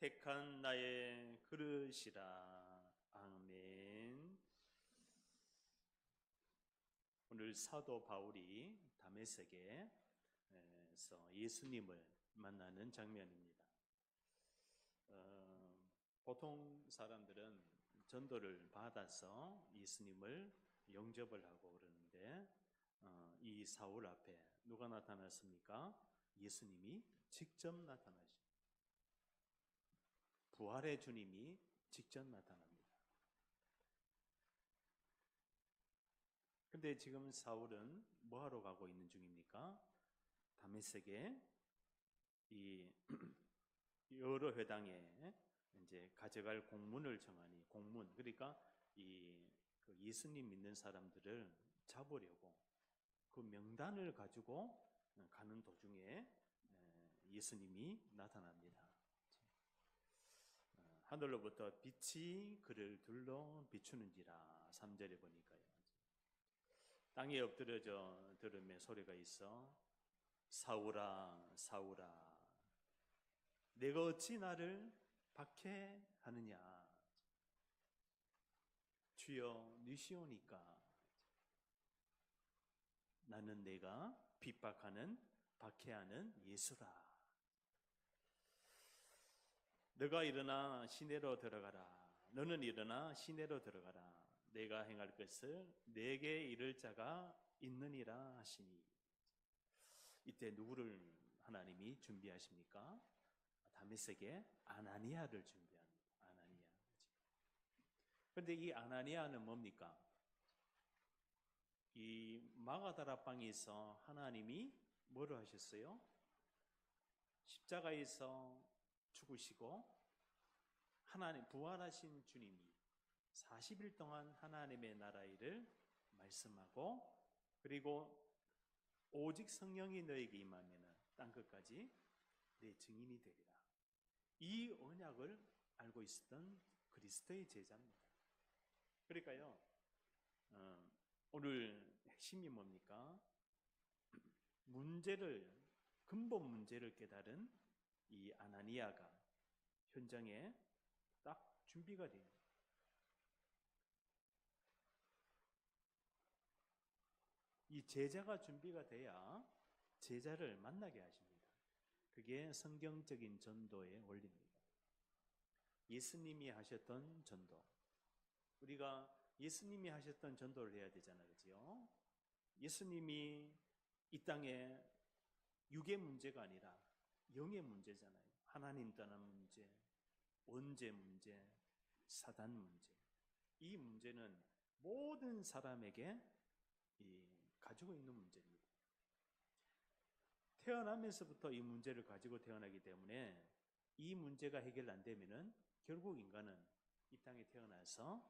택한 나의 그릇이라. 아멘. 오늘 사도 바울이 다메섹에서 예수님을 만나는 장면입니다. 보통 사람들은 전도를 받아서 예수님을 영접을 하고 그러는데 이 사울 앞에 누가 나타났습니까? 예수님이 직접 나타나십니다. 부활의 주님이 직접 나타납니다. 근데 지금 사울은 뭐하러 가고 있는 중입니까? 다메섹에 이 여러 회당에 이제 가져갈 공문을 정하니, 공문, 그러니까 그 예수님 믿는 사람들을 잡으려고 그 명단을 가지고 가는 도중에 예수님이 나타납니다. 하늘로부터 빛이 그를 둘러 비추는지라. 3절에 보니까요. 땅에 엎드려져 들으며 소리가 있어, 사울아 사울아 내가 어찌 나를 박해하느냐. 주여 니시오니까 나는 내가 핍박하는 박해하는 예수라. 너가 일어나 시내로 들어가라. 너는 일어나 시내로 들어가라. 내가 행할 것을 내게 이를 자가 있느니라 하시니. 이때 누구를 하나님이 준비하십니까? 다메섹에 아나니아를 준비합니다. 아나니아. 그런데 이 아나니아는 뭡니까? 이 마가다락방에서 하나님이 뭐를 하셨어요? 십자가에서 죽으시고 하나님 부활하신 주님이 40일 동안 하나님의 나라 일을 말씀하고, 그리고 오직 성령이 너에게 임하면 땅끝까지 내 증인이 되리라. 이 언약을 알고 있었던 그리스도의 제자입니다. 그러니까요, 오늘 핵심이 뭡니까? 근본 문제를 깨달은 이 아나니아가 현장에 딱 준비가 돼요. 이 제자가 준비가 돼야 제자를 만나게 하십니다. 그게 성경적인 전도의 원리입니다. 예수님이 하셨던 전도, 우리가 예수님이 하셨던 전도를 해야 되잖아요, 그렇죠? 예수님이 이 땅에 육의 문제가 아니라 영의 문제잖아요. 하나님 떠난 문제, 원죄 문제, 사단 문제. 이 문제는 모든 사람에게 가지고 있는 문제입니다. 태어나면서부터 이 문제를 가지고 태어나기 때문에 이 문제가 해결 안 되면은 결국 인간은 이 땅에 태어나서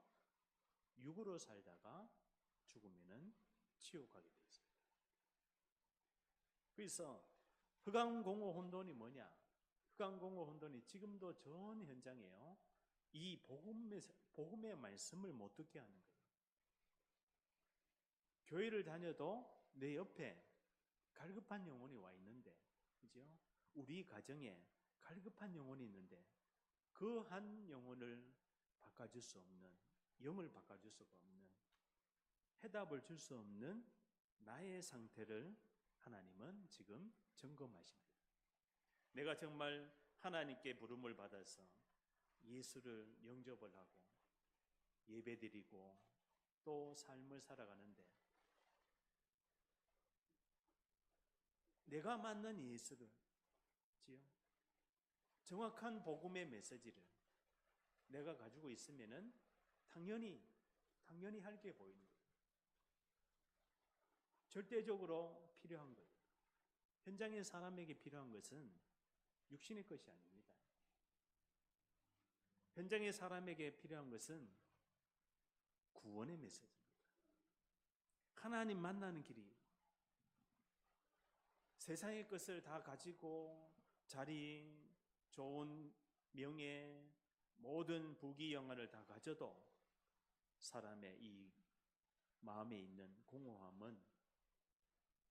육으로 살다가 죽으면은 지옥 가게 되어 있습니다. 그래서 흑암공허 혼돈이 뭐냐? 흑암공허 혼돈이 지금도 전 현장이에요. 이 복음의 말씀을 못 듣게 하는 거예요. 교회를 다녀도 내 옆에 갈급한 영혼이 와 있는데, 그죠? 우리 가정에 갈급한 영혼이 있는데 그 한 영혼을 바꿔줄 수 없는, 영을 바꿔줄 수가 없는, 해답을 줄 수 없는 나의 상태를 하나님은 지금 점검하십니다. 내가 정말 하나님께 부름을 받아서 예수를 영접을 하고 예배드리고 또 삶을 살아가는데 내가 맞는 예수를, 정확한 복음의 메시지를 내가 가지고 있으면은 당연히 할 게 보이는 거예요. 절대적으로 필요한 거예요. 현장의 사람에게 필요한 것은 육신의 것이 아닙니다. 현장의 사람에게 필요한 것은 구원의 메시지입니다. 하나님 만나는 길이, 세상의 것을 다 가지고 자리, 좋은 명예, 모든 부귀 영화를 다 가져도 사람의 이 마음에 있는 공허함은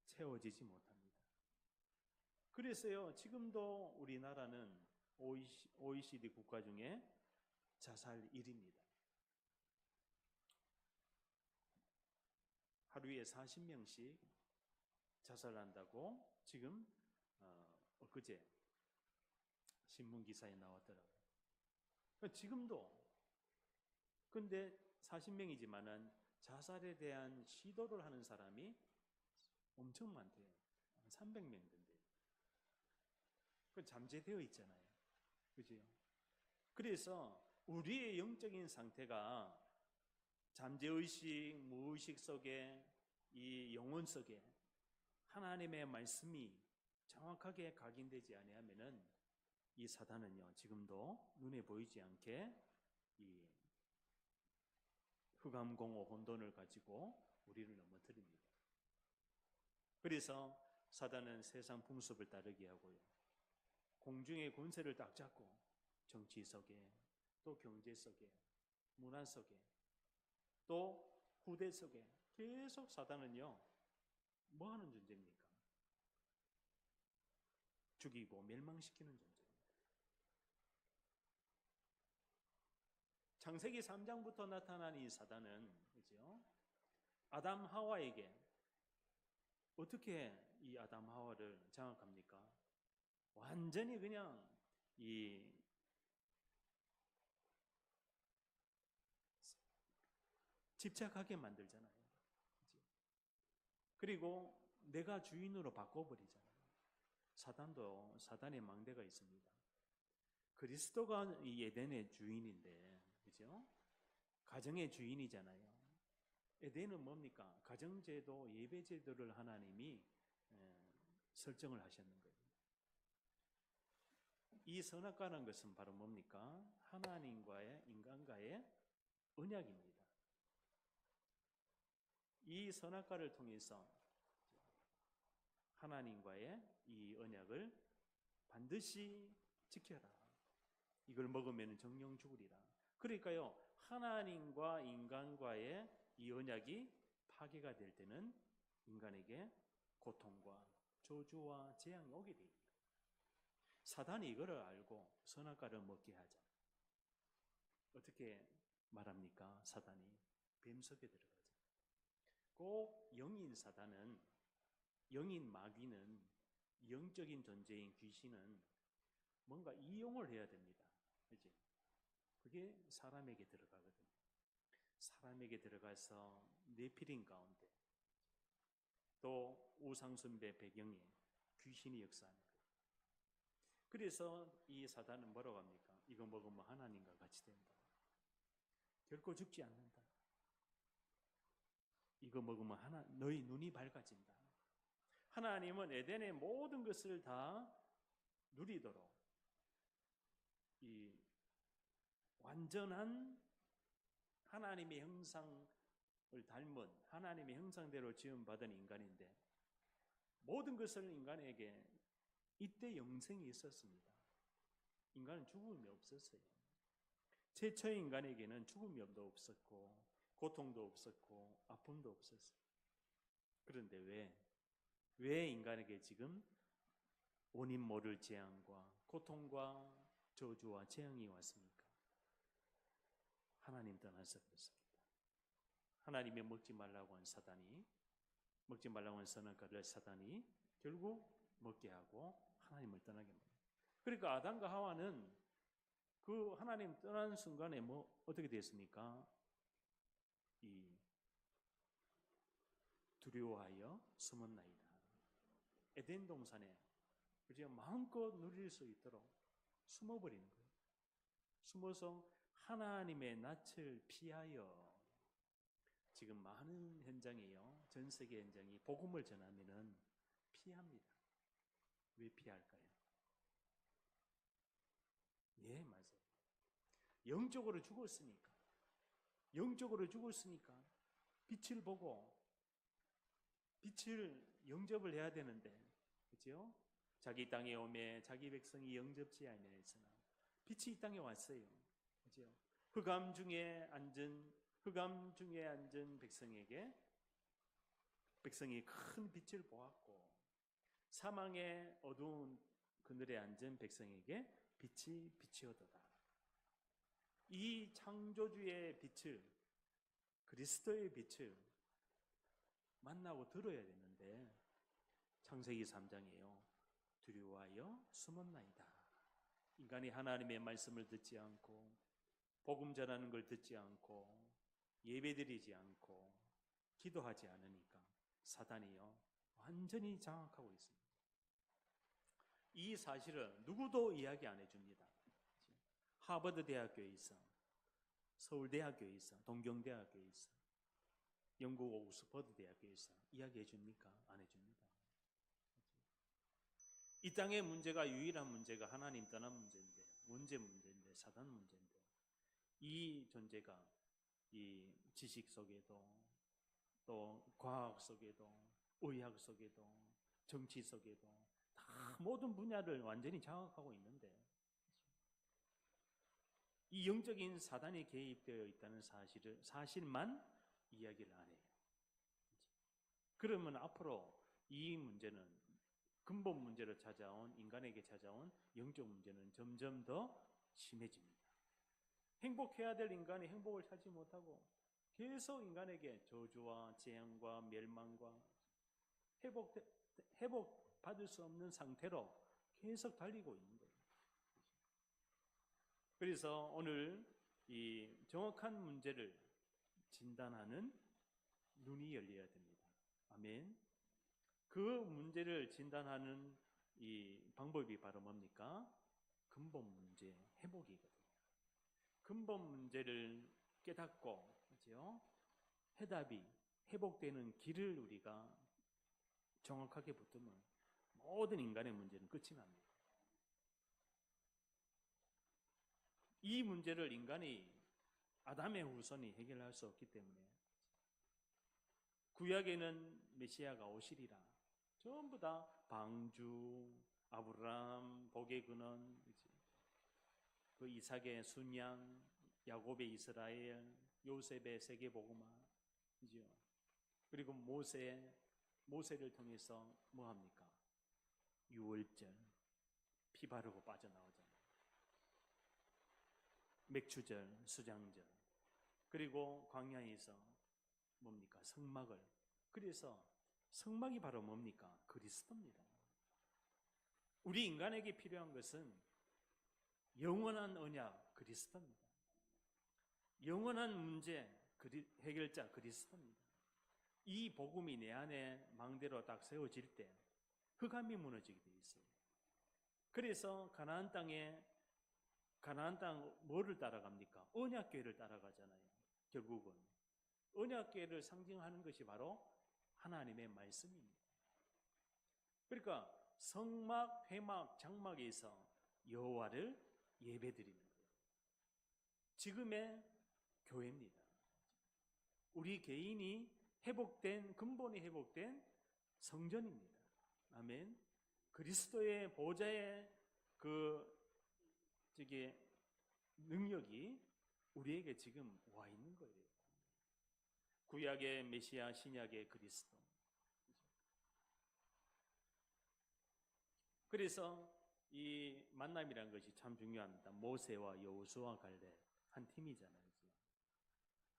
채워지지 못합니다. 그래서요, 지금도 우리나라는 OECD 국가 중에 자살 1위입니다. 하루에 40명씩 자살한다고 지금 엊그제 신문 기사에 나왔더라고요. 지금도 근데 40명이지만은 자살에 대한 시도를 하는 사람이 엄청 많대요. 300명 된대요. 그 잠재되어 있잖아요. 그죠? 그래서 우리의 영적인 상태가 잠재의식, 무의식 속에 이 영혼 속에 하나님의 말씀이 정확하게 각인되지 아니하면은 이 사단은요 지금도 눈에 보이지 않게 이 흑암공허 혼돈을 가지고 우리를 넘어뜨립니다. 그래서 사단은 세상 풍습을 따르게 하고요. 공중의 권세를 딱 잡고 정치 속에 또 경제 속에 문화 속에 또 후대 속에 계속 사단은요 뭐 하는 존재입니까? 죽이고 멸망시키는 존재입니다. 창세기 3장부터 나타난 이 사단은 그죠? 아담 하와에게 어떻게 이 아담 하와를 장악합니까? 완전히 그냥 이 집착하게 만들잖아요. 그리고 내가 주인으로 바꿔버리잖아요. 사단도 사단의 망대가 있습니다. 그리스도가 이 에덴의 주인인데, 그죠? 가정의 주인이잖아요. 에덴은 뭡니까? 가정제도, 예배제도를 하나님이 설정을 하셨는 거예요. 이 선악과라는 것은 바로 뭡니까? 하나님과의 인간과의 언약입니다. 이 선악과를 통해서 하나님과의 이 언약을 반드시 지켜라. 이걸 먹으면 정령 죽으리라. 그러니까요, 하나님과 인간과의 이 언약이 파괴가 될 때는 인간에게 고통과 저주와 재앙이 오게 됩니다. 사단이 이거를 알고 선악과를 먹게 하자. 어떻게 말합니까? 사단이 뱀 속에 들어가죠. 꼭 영인 사단은, 영인 마귀는, 영적인 존재인 귀신은 뭔가 이용을 해야 됩니다. 그렇지? 그게 사람에게 들어가거든요. 사람에게 들어가서 네피림 가운데 또 우상숭배 배경에 귀신이 역사하는 거예요. 그래서 이 사단은 뭐라고 합니까? 이거 먹으면 하나님과 같이 된다. 결코 죽지 않는다. 이거 먹으면 너희 눈이 밝아진다. 하나님은 에덴의 모든 것을 다 누리도록 이 완전한 하나님의 형상을 닮은 하나님의 형상대로 지음받은 인간인데 모든 것을 인간에게 이때 영생이 있었습니다. 인간은 죽음이 없었어요. 최초의 인간에게는 죽음이 없었고 고통도 없었고 아픔도 없었어요. 그런데 왜 인간에게 지금 원인 모를 재앙과 고통과 저주와 재앙이 왔습니까? 하나님 떠나서 그렇습니다. 하나님이 먹지 말라고 한 사단이, 먹지 말라고 한 선악과를 사단이 결국 먹게 하고 하나님을 떠나게 합니다. 그러니까 아담과 하와는 그 하나님 떠나는 순간에 어떻게 됐습니까? 이 두려워하여 숨었나이다. 에덴 동산에 그저 마음껏 누릴 수 있도록 숨어버리는 거예요. 숨어서 하나님의 낯을 피하여 지금 많은 현장이요, 전 세계 현장이 복음을 전하면은 피합니다. 왜 피할까요? 예, 맞아요. 영적으로 죽었으니까. 영적으로 죽었으니까 빛을 보고 빛을 영접을 해야 되는데, 그렇죠? 자기 땅에 오매 자기 백성이 영접지 아니하였으나 빛이 이 땅에 왔어요. 그렇죠? 흑암 중에 앉은 백성이 큰 빛을 보았고 사망의 어두운 그늘에 앉은 백성에게 빛이 빛이어도다. 이 창조주의 빛을, 그리스도의 빛을 만나고 들어야 되는데 창세기 3장이에요. 두려워하여 숨었나이다. 인간이 하나님의 말씀을 듣지 않고 복음 전하는 걸 듣지 않고 예배드리지 않고 기도하지 않으니까 사단이요 완전히 장악하고 있습니다. 이 사실을 누구도 이야기 안 해줍니다. 하버드 대학교에 있어, 서울대학교에 있어, 동경대학교에 있어, 영국 옥스퍼드 대학교에 있어 이야기해 줍니까? 안 해줍니다. 이 땅의 문제가 유일한 문제가 하나님 떠난 문제인데, 원죄 문제인데, 사단 문제인데, 이 존재가 이 지식 속에도 또 과학 속에도 의학 속에도 정치 속에도 다 모든 분야를 완전히 장악하고 있는데 이 영적인 사단이 개입되어 있다는 사실만 이야기를 안 해요. 그러면 앞으로 이 문제는 근본 문제로 찾아온 인간에게 찾아온 영적 문제는 점점 더 심해집니다. 행복해야 될 인간이 행복을 찾지 못하고 계속 인간에게 저주와 재앙과 멸망과 회복받을 수 없는 상태로 계속 달리고 있는 거예요. 그래서 오늘 이 정확한 문제를 진단하는 눈이 열려야 됩니다. 아멘. 그 문제를 진단하는 이 방법이 바로 뭡니까? 근본 문제 회복이거든요. 근본 문제를 깨닫고, 그죠? 해답이 회복되는 길을 우리가 정확하게 붙으면 모든 인간의 문제는 끝이 납니다. 이 문제를 인간이 아담의 후손이 해결할 수 없기 때문에 구약에는 메시아가 오시리라. 전부 다 방주, 아브라함, 복의 근원, 그 이삭의 순양, 야곱의 이스라엘, 요셉의 세계복음화, 그리고 모세를 통해서 뭐 합니까? 유월절, 피 바르고 빠져나오잖아요. 맥추절, 수장절, 그리고 광야에서 뭡니까? 성막을. 그래서 성막이 바로 뭡니까? 그리스도입니다. 우리 인간에게 필요한 것은 영원한 언약 그리스도입니다. 영원한 문제 해결자 그리스도입니다. 이 복음이 내 안에 망대로 딱 세워질 때 흑암이 무너지게 되어 있어요. 그래서 가나안 땅 뭐를 따라갑니까? 언약궤를 따라가잖아요. 결국은 언약궤를 상징하는 것이 바로 하나님의 말씀입니다. 그러니까 성막, 회막, 장막에서 여호와를 예배드리는 거예요. 지금의 교회입니다. 우리 개인이 근본이 회복된 성전입니다. 아멘. 그리스도의 보좌의 능력이 우리에게 지금 와 있는 거예요. 구약의 메시아, 신약의 그리스도. 그래서 이 만남이라는 것이 참 중요합니다. 모세와 여호수아 갈렙 한 팀이잖아요.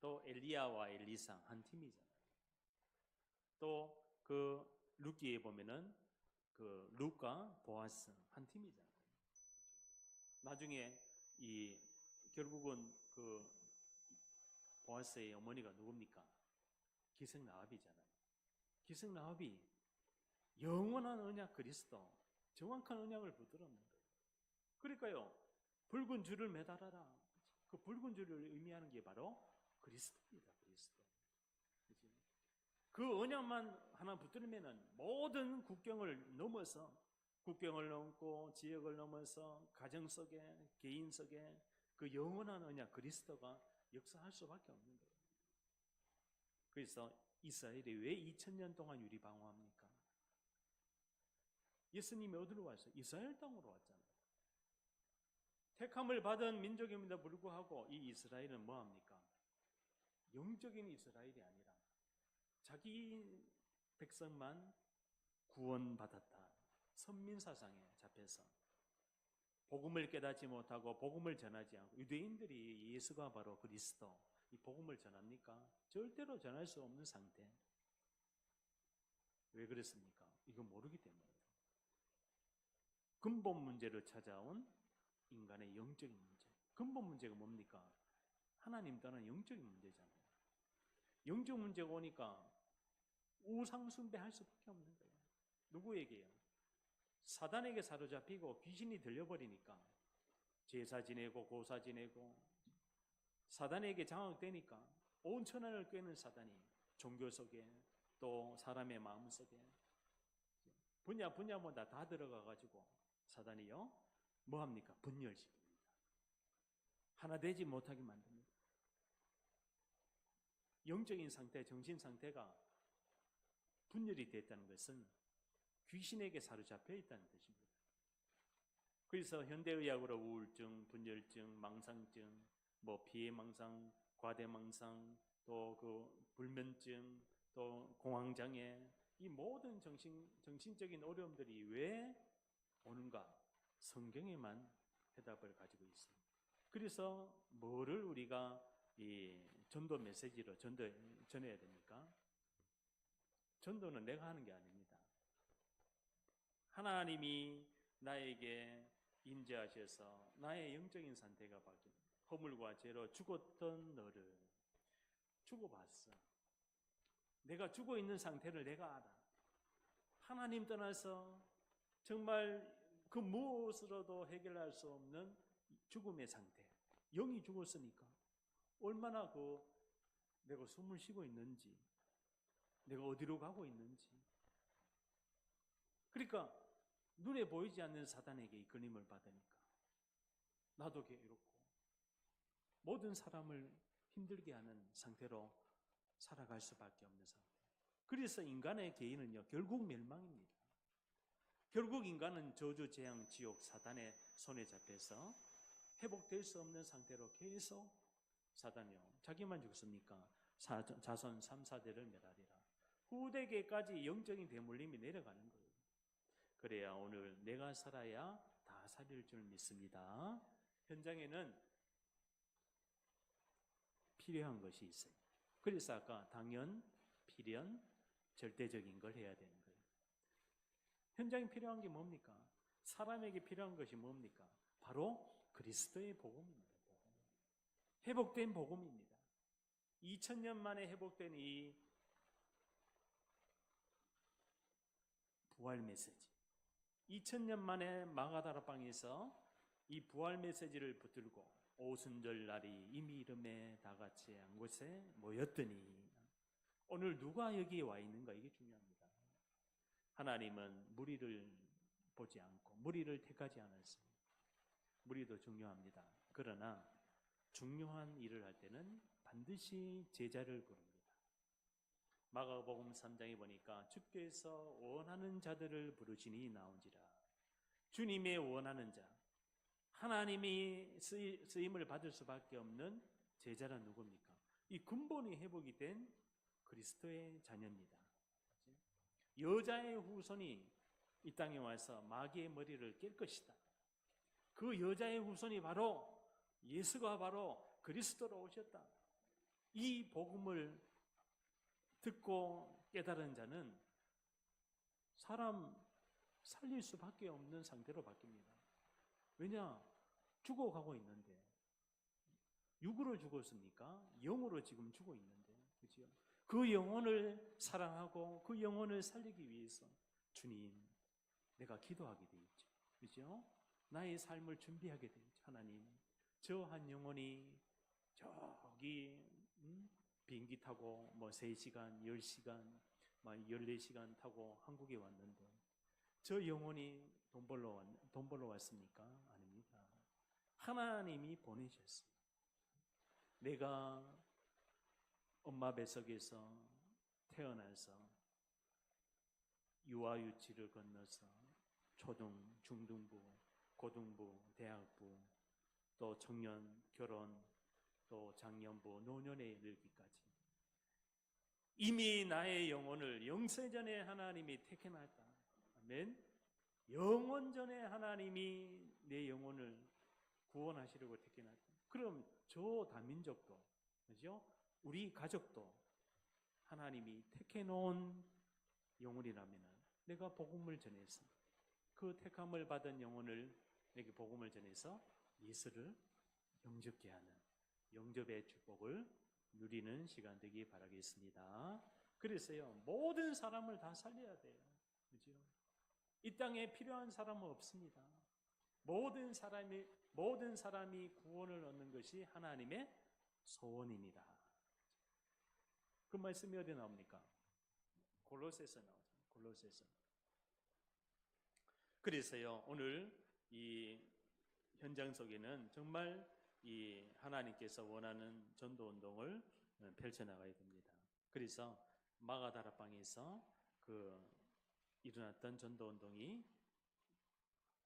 또 엘리야와 엘리사 한 팀이잖아요. 또 그 룻기에 보면은 그 룻과 보아스 한 팀이잖아요. 나중에 결국은 그 보아스의 어머니가 누굽니까? 기생라합이잖아요. 기생라합이 영원한 언약 그리스도, 정확한 언약을 붙들었는 거예요. 그러니까요, 붉은 줄을 매달아라. 그 붉은 줄을 의미하는 게 바로 그리스도입니다. 그리스도. 그 언약만 하나 붙들면은 모든 국경을 넘어서, 국경을 넘고 지역을 넘어서 가정 속에, 개인 속에 그 영원한 언약 그리스도가 역사할 수밖에 없는 거예요. 그래서 이스라엘이 왜 2000년 동안 유리방어합니까? 예수님이 어디로 왔어요? 이스라엘 땅으로 왔잖아요. 택함을 받은 민족임에도 불구하고 이 이스라엘은 뭐합니까? 영적인 이스라엘이 아니라 자기 백성만 구원받았다. 선민사상에 잡혀서 복음을 깨닫지 못하고 복음을 전하지 않고, 유대인들이 예수가 바로 그리스도, 이 복음을 전합니까? 절대로 전할 수 없는 상태. 왜 그랬습니까? 이거 모르기 때문입니다. 근본 문제를 찾아온 인간의 영적인 문제. 근본 문제가 뭡니까? 하나님 떠난 영적인 문제잖아요. 영적 문제가 오니까 우상 숭배할 수밖에 없는 거예요. 누구에게요? 사단에게 사로잡히고 귀신이 들려버리니까 제사 지내고 고사 지내고, 사단에게 장악되니까 온 천하를 꿰는 사단이 종교 속에 또 사람의 마음 속에 분야마다 다 들어가가지고 사단이요 뭐합니까? 분열시킵니다. 하나 되지 못하게 만듭니다. 영적인 상태, 정신 상태가 분열이 됐다는 것은 귀신에게 사로잡혀 있다는 뜻입니다. 그래서 현대의학으로 우울증, 분열증, 망상증, 피해망상, 과대망상, 또 그 불면증, 또 공황장애, 이 모든 정신적인 어려움들이 왜 오는가? 성경에만 해답을 가지고 있습니다. 그래서 뭐를 우리가 이 전도 메시지로 전해야 됩니까? 전도는 내가 하는 게 아닙니다. 하나님이 나에게 임재하셔서 나의 영적인 상태가 바뀝니다. 허물과 죄로 죽었던 너를 죽어봤어. 내가 죽어있는 상태를 내가 알아. 하나님 떠나서 정말 그 무엇으로도 해결할 수 없는 죽음의 상태. 영이 죽었으니까 얼마나 내가 숨을 쉬고 있는지, 내가 어디로 가고 있는지. 그러니까 눈에 보이지 않는 사단에게 이끌림을 받으니까 나도 괴롭고 모든 사람을 힘들게 하는 상태로 살아갈 수밖에 없는 상태. 그래서 인간의 개인은요 결국 멸망입니다. 결국 인간은 저주, 재앙, 지옥, 사단의 손에 잡혀서 회복될 수 없는 상태로 계속 사단이요 자기만 죽습니까? 자손 3, 4대를 멸하리라. 후대계까지 영적인 대물림이 내려가는 거예요. 그래야 오늘 내가 살아야 다 살릴 줄 믿습니다. 현장에는 필요한 것이 있어요. 그래서 아까 당연, 필연, 절대적인 걸 해야 되는 거예요. 현장에 필요한 게 뭡니까? 사람에게 필요한 것이 뭡니까? 바로 그리스도의 복음입니다. 회복된 복음입니다. 2000년 만에 회복된 이 부활 메시지, 2000년 만에 마가다락방에서 이 부활 메시지를 붙들고 오순절 날이 이미 이름에 다 같이 한 곳에 모였더니, 오늘 누가 여기에 와 있는가, 이게 중요합니다. 하나님은 무리를 보지 않고 무리를 택하지 않았습니다. 무리도 중요합니다. 그러나 중요한 일을 할 때는 반드시 제자를 부릅니다. 마가복음 3장에 보니까 주께서 원하는 자들을 부르시니 나온지라. 주님의 원하는 자, 하나님이 쓰임을 받을 수밖에 없는 제자는 누굽니까? 이 근본이 회복이 된 그리스도의 자녀입니다. 여자의 후손이 이 땅에 와서 마귀의 머리를 깰 것이다. 그 여자의 후손이 바로 예수가 바로 그리스도로 오셨다. 이 복음을 듣고 깨달은 자는 사람 살릴 수밖에 없는 상태로 바뀝니다. 왜냐? 죽어가고 있는데, 육으로 죽었습니까? 영으로 지금 죽어 있는데, 그렇죠? 그 영혼을 사랑하고 그 영혼을 살리기 위해서 주님, 내가 기도하게 돼 있죠. 그렇죠? 나의 삶을 준비하게 돼 있죠. 하나님, 저 한 영혼이 저기 비행기 타고 3시간, 10시간, 14시간 타고 한국에 왔는데 저 영혼이 돈 벌러 왔습니까? 아닙니다. 하나님이 보내셨어요. 내가 엄마 뱃속에서 태어나서 유아유치를 건너서 초등, 중등부, 고등부, 대학부, 또 청년, 결혼, 또 장년부, 노년에 이르기까지 이미 나의 영혼을 영세전에 하나님이 택해놨다. 아멘. 영원전에 하나님이 내 영혼을 구원하시려고 택해놨다. 그럼 저 다민족도, 그죠? 우리 가족도 하나님이 택해놓은 영혼이라면 내가 복음을 전해서 그 택함을 받은 영혼을 내게 복음을 전해서 예수를 영접케 하는 영접의 축복을 누리는 시간 되기 바라겠습니다. 그래서요, 모든 사람을 다 살려야 돼요. 그죠? 이 땅에 필요한 사람은 없습니다. 모든 사람이 구원을 얻는 것이 하나님의 소원입니다. 그 말씀이 어디 나옵니까? 골로새서 나오죠. 골로새서. 그래서요, 오늘 이 현장 속에는 정말 이 하나님께서 원하는 전도 운동을 펼쳐나가야 됩니다. 그래서 마가다락방에서 그 일어났던 전도 운동이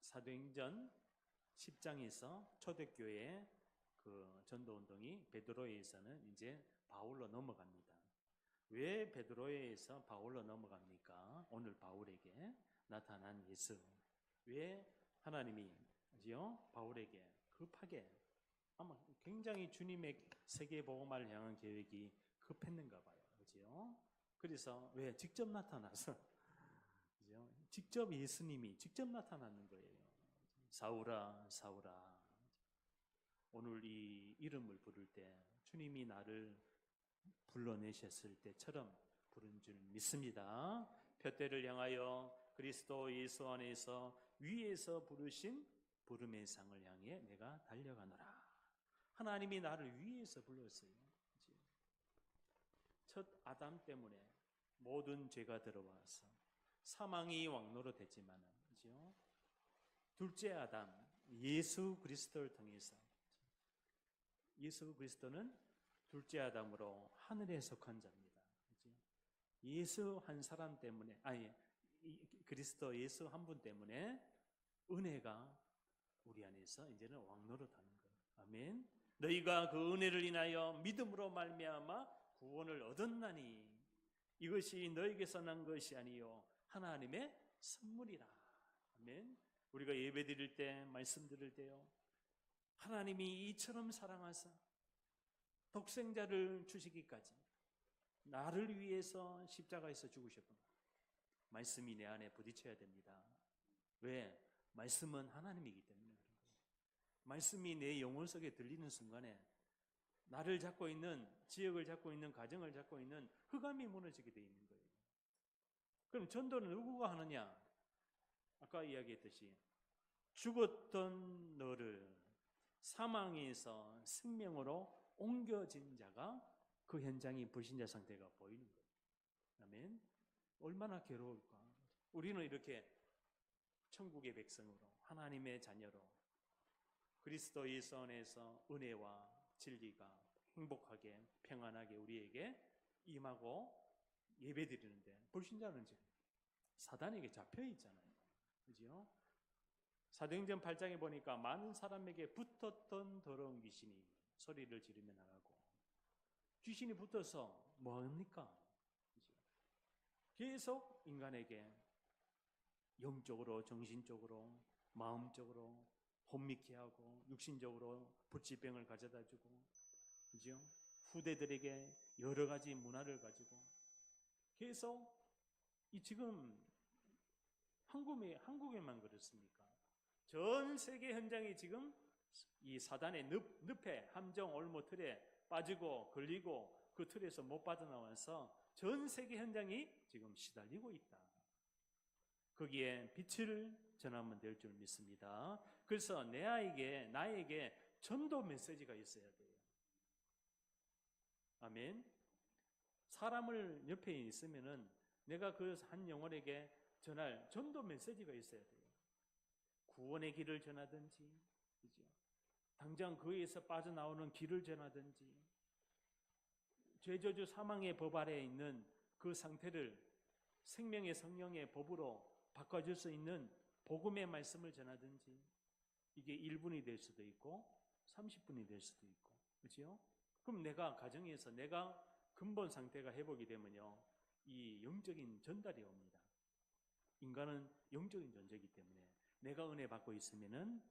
사도행전 10장에서 초대교회 그 전도 운동이 베드로에서는 이제 바울로 넘어갑니다. 왜 베드로에서 바울로 넘어갑니까? 오늘 바울에게 나타난 예수. 왜 하나님이 바울에게 급하게 아마 굉장히 주님의 세계 복음화를 향한 계획이 급했는가 봐요. 그죠? 그래서 왜 직접 나타나서 그죠? 직접 예수님이 직접 나타나는 거예요. 사울아, 사울아. 오늘 이 이름을 부를 때 주님이 나를 불러내셨을 때처럼 부른 줄 믿습니다. 표대를 향하여 그리스도 예수 안에서 위에서 부르신 부름의 상을 향해 내가 달려가노라. 하나님이 나를 위에서 불렀어요. 첫 아담 때문에 모든 죄가 들어와서 사망이 왕노릇했지만, 그죠? 둘째 아담 예수 그리스도를 통해서 예수 그리스도는 둘째 아담으로 하늘에 속한 자입니다. 그죠? 예수 한 사람 때문에 그리스도 예수 한 분 때문에 은혜가 우리 안에서 이제는 왕노릇하는 거예요. 아멘. 너희가 그 은혜를 인하여 믿음으로 말미암아 구원을 얻었나니 이것이 너희에게서 난 것이 아니요 하나님의 선물이라. 아멘. 우리가 예배 드릴 때 말씀 들을 때요, 하나님이 이처럼 사랑하사 독생자를 주시기까지 나를 위해서 십자가에서 죽으셨구나. 말씀이 내 안에 부딪혀야 됩니다. 왜? 말씀은 하나님이기 때문에 그런 거예요. 말씀이 내 영혼 속에 들리는 순간에 나를 잡고 있는, 지역을 잡고 있는, 가정을 잡고 있는 흑암이 무너지게 되어 있는 거예요. 그럼 전도는 누구가 하느냐? 아까 이야기했듯이 죽었던 너를 사망에서 생명으로 옮겨진 자가 그 현장이 불신자 상태가 보이는 거예요. 아멘. 얼마나 괴로울까? 우리는 이렇게 천국의 백성으로 하나님의 자녀로 그리스도 예수 안에서 은혜와 진리가 행복하게 평안하게 우리에게 임하고 예배드리는데 불신자는 이제 사단에게 잡혀 있잖아요. 그죠? 사도행전 8장에 보니까 많은 사람에게 붙었던 더러운 귀신이 소리를 지르며 나가고, 귀신이 붙어서 뭐 합니까? 계속 인간에게 영적으로, 정신적으로, 마음적으로 혼미케 하고 육신적으로 불치병을 가져다 주고, 그죠? 후대들에게 여러 가지 문화를 가지고 계속 지금 한국에만 그렇습니까? 전 세계 현장이 지금 이 사단의 늪에 함정 올무 틀에 빠지고 걸리고 그 틀에서 못 빠져나와서 전 세계 현장이 지금 시달리고 있다. 거기에 빛을 전하면 될 줄 믿습니다. 그래서 나에게 전도 메시지가 있어야 돼요. 아멘. 사람을 옆에 있으면은 내가 그 한 영혼에게 전할 전도 메시지가 있어야 돼요. 구원의 길을 전하든지, 그죠? 당장 그에서 빠져나오는 길을 전하든지, 죄저주 사망의 법 아래에 있는 그 상태를 생명의 성령의 법으로 바꿔줄 수 있는 복음의 말씀을 전하든지, 이게 1분이 될 수도 있고 30분이 될 수도 있고, 그렇죠? 그럼 내가 가정에서 내가 근본 상태가 회복이 되면요, 이 영적인 전달이 옵니다. 인간은 영적인 존재이기 때문에 내가 은혜 받고 있으면은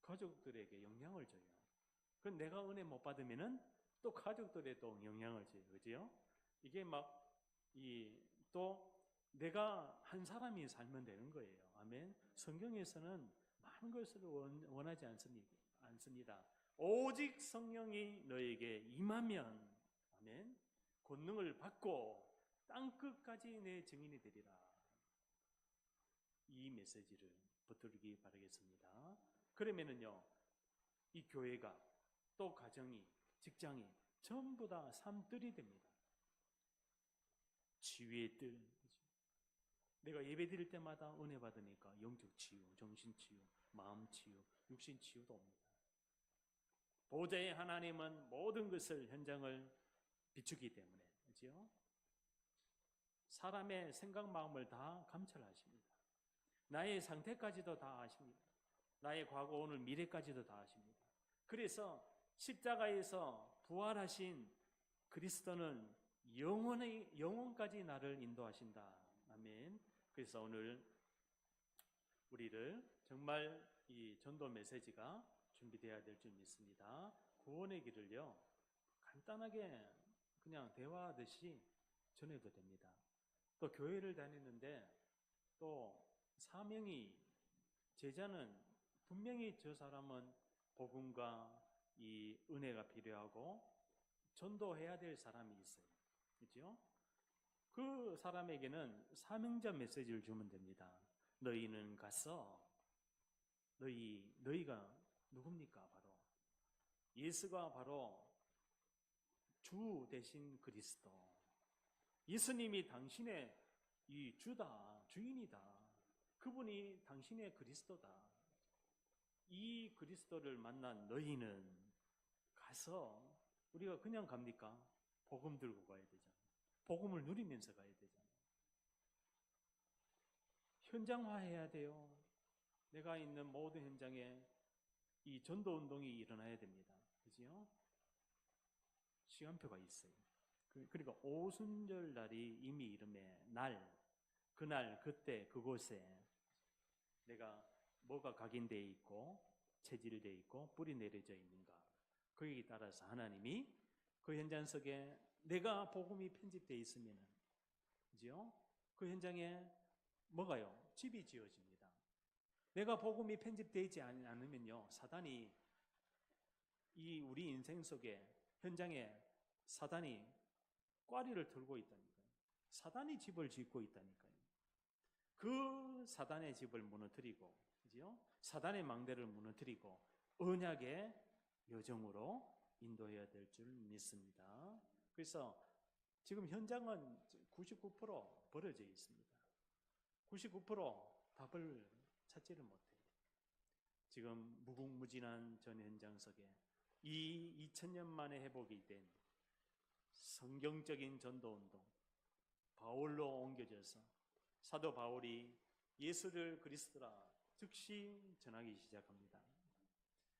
가족들에게 영향을 줘요. 그럼 내가 은혜 못 받으면은 또 가족들에도 영향을 줘요. 그죠? 이게 또 내가 한 사람이 살면 되는 거예요. 아멘. 성경에서는 많은 것을 원하지 않습니다. 오직 성령이 너에게 임하면, 아멘, 권능을 받고 땅 끝까지 내 증인이 되리라. 이 메시지를 붙들기 바라겠습니다. 그러면은요, 이 교회가 또 가정이, 직장이 전부 다 삶들이 됩니다. 치유의 뜰. 내가 예배 드릴 때마다 은혜 받으니까 영적 치유, 정신 치유, 마음 치유, 육신 치유도 옵니다. 보좌의 하나님은 모든 것을, 현장을 비추기 때문에, 그죠? 사람의 생각, 마음을 다 감찰하십니다. 나의 상태까지도 다 아십니다. 나의 과거, 오늘, 미래까지도 다 아십니다. 그래서 십자가에서 부활하신 그리스도는 영원까지 나를 인도하신다. 아멘. 그래서 오늘 우리를 정말 이 전도 메시지가 준비되어야 될 줄 믿습니다. 구원의 길을요, 간단하게 그냥 대화하듯이 전해도 됩니다. 또 교회를 다니는데 또 사명이, 제자는 분명히 저 사람은 복음과 이 은혜가 필요하고 전도해야 될 사람이 있어요. 그렇죠? 그 사람에게는 사명자 메시지를 주면 됩니다. 너희는 가서, 너희가 누굽니까? 바로 예수가 바로 주 대신 그리스도. 예수님이 당신의 이 주다, 주인이다. 그분이 당신의 그리스도다. 이 그리스도를 만난 너희는 가서, 우리가 그냥 갑니까? 복음 들고 가야 되잖아요. 복음을 누리면서 가야 되잖아요. 현장화해야 돼요. 내가 있는 모든 현장에 이 전도 운동이 일어나야 됩니다. 그죠? 시간표가 있어요. 그러니까 오순절 날이 이미 이름에 그날, 그때, 그곳에 내가 뭐가 각인되어 있고 체질되어 있고 뿌리 내려져 있는가, 거기에 따라서 하나님이 그 현장 속에 내가 복음이 편집되어 있으면, 그죠? 그 현장에 뭐가요? 집이 지어집니다. 내가 복음이 편집되지 않으면요, 사단이 이 우리 인생 속에, 현장에 사단이 꽈리를 틀고 있다니까요. 사단이 집을 짓고 있다니까요. 그 사단의 집을 무너뜨리고, 그죠? 사단의 망대를 무너뜨리고 언약의 여정으로 인도해야 될 줄 믿습니다. 그래서 지금 현장은 99% 벌어져 있습니다. 99% 답을 찾지를 못해요. 지금 무궁무진한 전 현장 속에 이 2000년 만에 회복이 된 성경적인 전도운동, 바울로 옮겨져서 사도 바울이 예수를 그리스도라 즉시 전하기 시작합니다.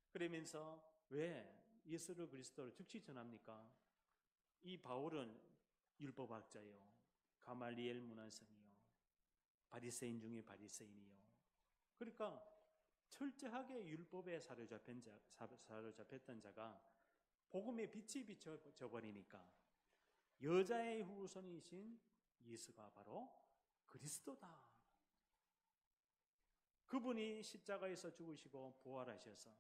그러면서 왜 예수를 그리스도를 즉시 전합니까? 이 바울은 율법학자요, 가말리엘 문화생이요, 바리새인 중에 바리새인이요. 그러니까 철저하게 율법에 사로잡혔던 자가 복음의 빛이 비춰져 버리니까 여자의 후손이신 예수가 바로 그리스도다. 그분이 십자가에서 죽으시고 부활하셔서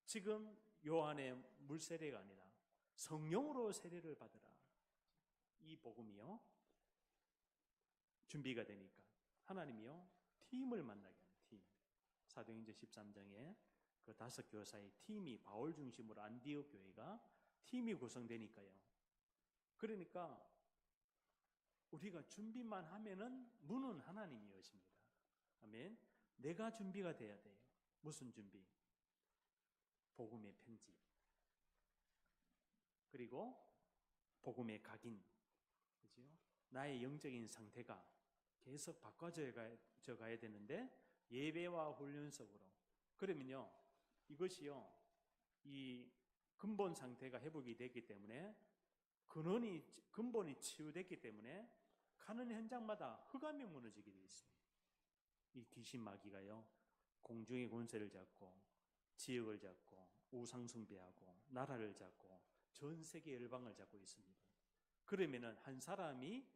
지금 요한의 물세례가 아니라 성령으로 세례를 받으라. 이 복음이요, 준비가 되니까 하나님이요, 팀을 만나게 하는 팀. 사도행전 13장에 그 5교사의 팀이 바울 중심으로 안디옥 교회가 팀이 구성되니까요. 그러니까 우리가 준비만 하면은 문은 하나님이 여십니다. 아멘. 내가 준비가 돼야 돼요. 무슨 준비? 복음의 편지, 그리고 복음의 각인, 그죠? 나의 영적인 상태가 계속 바꿔져 가야 되는데 예배와 훈련 속으로. 그러면요, 이것이요, 이 근본 상태가 회복이 됐기 때문에, 근본이 치유됐기 때문에 가는 현장마다 흑암이 무너지게 되어 있습니다. 이 귀신 마귀가요, 공중의 권세를 잡고 지역을 잡고 우상 숭배하고 나라를 잡고 전 세계 열방을 잡고 있습니다. 그러면은 한 사람이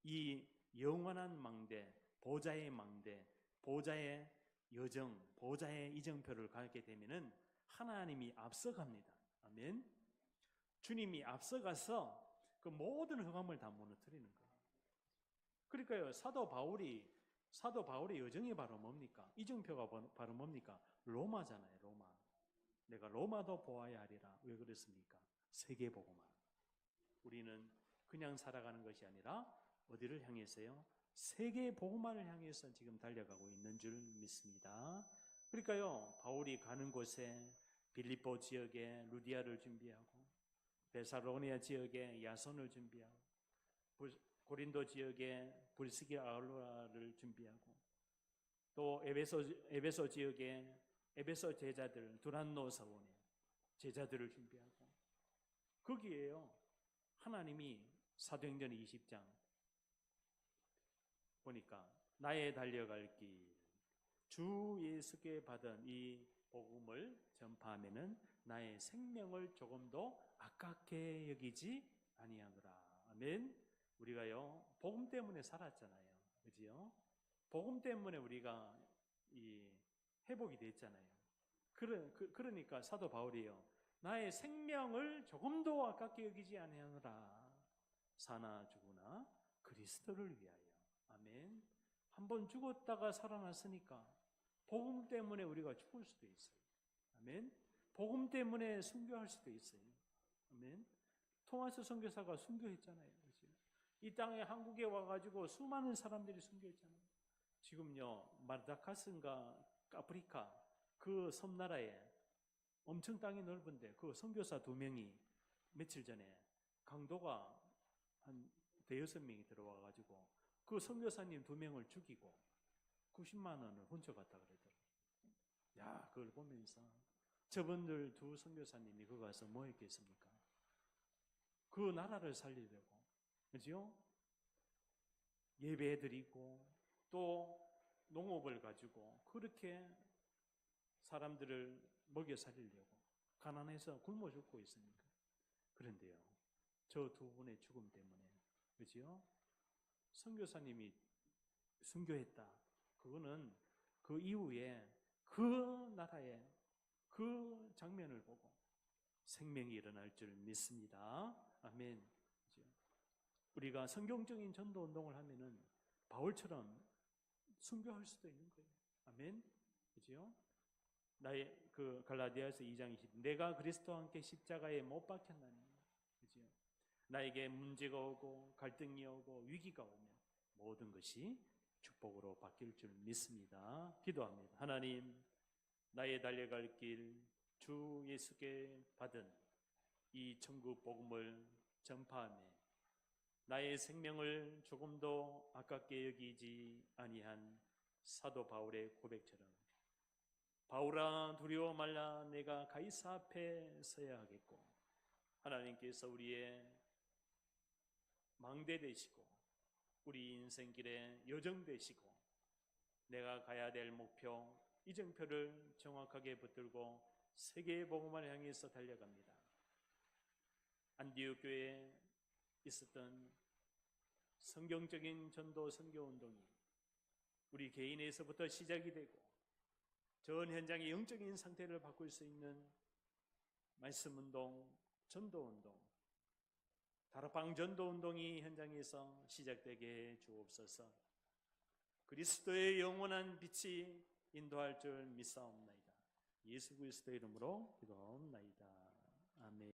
이 영원한 망대, 보좌의 망대, 보좌의 여정, 보좌의 이정표를 갖게 되면은 하나님이 앞서갑니다. 아멘. 주님이 앞서가서 그 모든 흑암을 다 무너뜨리는 거예요. 그러니까요, 사도 바울의 여정이 바로 뭡니까? 이정표가 바로 뭡니까? 로마잖아요, 로마. 내가 로마도 보아야 하리라. 왜 그랬습니까? 세계복음화. 우리는 그냥 살아가는 것이 아니라 어디를 향해서요? 세계복음화를 향해서 지금 달려가고 있는 줄 믿습니다. 그러니까요, 바울이 가는 곳에 빌립보 지역에 루디아를 준비하고, 베사로니아 지역에 야손을 준비하고, 고린도 지역에 브리스기 아울라를 준비하고, 또 에베소 지역에 에베소 제자들 두란노 사원에 제자들을 준비하고, 거기에요 하나님이 사도행전 20장 보니까 나의 달려갈 길 주 예수께 받은 이 복음을 전파하면은 나의 생명을 조금도 아깝게 여기지 아니하노라. 아멘. 우리가요 복음 때문에 살았잖아요, 그지요? 복음 때문에 우리가 이 회복이 됐잖아요. 그러니까 사도 바울이요, 나의 생명을 조금도 아깝게 여기지 아니하노라. 사나 죽으나 그리스도를 위하여. 아멘. 한번 죽었다가 살아났으니까 복음 때문에 우리가 죽을 수도 있어요. 아멘. 복음 때문에 순교할 수도 있어요. 아멘. 토마스 선교사가 순교했잖아요. 그렇죠? 이 땅에 한국에 와가지고 수많은 사람들이 순교했잖아요. 지금요 마다가스카르인가 아프리카 그 섬나라에 엄청 땅이 넓은데 그 선교사 2명이 며칠 전에 강도가 한 대여섯 명이 들어와가지고 그 선교사님 2명을 죽이고 90만 원을 훔쳐갔다 그러더라고요. 야, 그걸 보면서 저분들 2 선교사님이 거기 가서 뭐 했겠습니까? 그 나라를 살리려고, 그죠? 예배드리고 또 농업을 가지고 그렇게 사람들을 먹여 살리려고 가난해서 굶어 죽고 있으니까. 그런데요, 저 2분의 죽음 때문에, 그죠? 선교사님이 순교했다. 그거는 그 이후에 그 나라의 그 장면을 보고 생명이 일어날 줄 믿습니다. 아멘. 우리가 성경적인 전도 운동을 하면은 바울처럼 순교할 수도 있는 거예요. 아멘. 그죠? 나의 그 갈라디아서 2장 20 내가 그리스도와 함께 십자가에 못 박혔나니. 그죠? 나에게 문제가 오고 갈등이 오고 위기가 오면 모든 것이 축복으로 바뀔 줄 믿습니다. 기도합니다. 하나님, 나의 달려갈 길 주 예수께 받은 이 천국 복음을 전파하며 나의 생명을 조금도 아깝게 여기지 아니한 사도 바울의 고백처럼, 바울아 두려워 말라 내가 가이사 앞에 서야 하겠고, 하나님께서 우리의 망대 되시고 우리 인생길의 여정 되시고 내가 가야 될 목표 이정표를 정확하게 붙들고 세계의 복음을 향해서 달려갑니다. 안디옥 교회에 있었던 성경적인 전도 선교 운동이 우리 개인에서부터 시작이 되고 전 현장의 영적인 상태를 바꿀 수 있는 말씀 운동, 전도 운동, 다락방 전도 운동이 현장에서 시작되게 주옵소서. 그리스도의 영원한 빛이 인도할 줄 믿사옵나이다. 예수 그리스도의 이름으로 기도하옵나이다. 아멘.